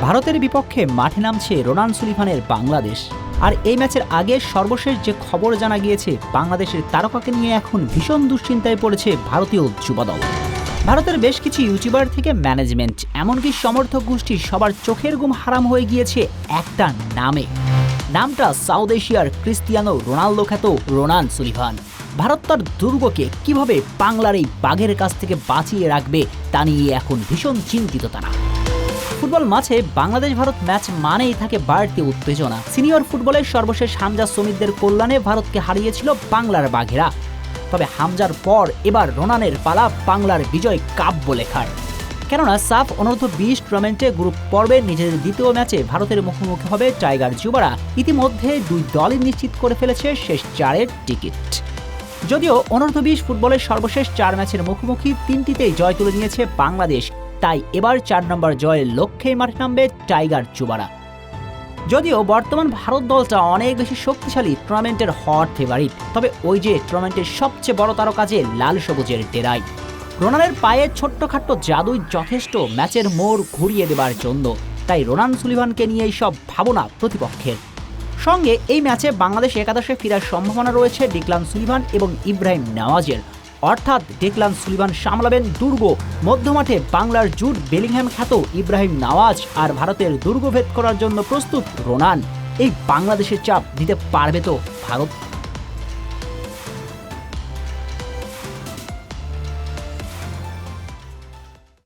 ভারতের বিপক্ষে মাঠে নামছে রোনান সুলিভানের বাংলাদেশ। আর এই ম্যাচের আগে সর্বশেষ যে খবর জানা গিয়েছে, বাংলাদেশের তারকাকে নিয়ে এখন ভীষণ দুশ্চিন্তায় পড়েছে ভারতীয় যুব দল। ভারতের বেশ কিছু ইউটিউবার থেকে ম্যানেজমেন্ট, এমনকি সমর্থক গোষ্ঠী সবার চোখের ঘুম হারাম হয়ে গিয়েছে একটা নামে। নামটা সাউথ এশিয়ার ক্রিস্টিয়ানো রোনালদো খ্যাত রোনান সুলিভান। ভারত তার দুর্গকে কিভাবে বাংলার এই বাঘের কাছ থেকে বাঁচিয়ে রাখবে তা নিয়ে এখন ভীষণ চিন্তিত তারা। ফুটবল মাঠে বাংলাদেশ ভারত ম্যাচ মানেই থাকে বাড়তি উত্তেজনা। সিনিয়র ফুটবলের সর্বশেষ হামজা সমিতদের কল্যাণে ভারতকে হারিয়েছিল বাংলার বাঘেরা। তবে হামজার পর এবার রোনানের পালা বাংলার বিজয় কাব্য লেখার। কেননা সাফ অনূর্ধ্ব-20 টুর্নামেন্টে গ্রুপ পর্বে নিজেদের দ্বিতীয় ম্যাচে ভারতের মুখোমুখি হবে টাইগার যুবারা। ইতিমধ্যে দুই দলই নিশ্চিত করে ফেলেছে শেষ 4-এর টিকিট। যদিও অনূর্ধ্ব-20 ফুটবলের সর্বশেষ 4 ম্যাচের মুখোমুখি 3টিতেই জয় তুলে নিয়েছে বাংলাদেশ, তাই এবার 4 নম্বর জয়ের লক্ষ্যেই মাঠে নামবে টাইগার যুবারা। যদিও বর্তমান ভারত দলটা অনেক বেশি শক্তিশালী, টুর্নামেন্টের হট ফেভারিট, তবে ওই যে টুর্নামেন্টের সবচেয়ে বড় তারকা যে লাল সবুজের ডেরাই। রোনানের পায়ে ছোট্টখাট্ট জাদুই যথেষ্ট ম্যাচের মোড় ঘুরিয়ে দেবার জন্য, তাই রোনান সুলিভানকে নিয়েই সব ভাবনা প্রতিপক্ষের। সঙ্গে এই ম্যাচে বাংলাদেশ একাদশে ফেরার সম্ভাবনা রয়েছে ডিক্লান সুলিভান এবং ইব্রাহিম নেওয়াজের। অর্থাৎ ডিক্লান সুলিভান সামলাবেন দুর্গ, মধ্যমাঠে বাংলার জুড বেলিংহ্যাম খ্যাত ইব্রাহিম নেওয়াজ, আর ভারতের দুর্গভেদ করার জন্য প্রস্তুত রোনান। এই বাংলাদেশের চাপ দিতে পারবে তো ভারত?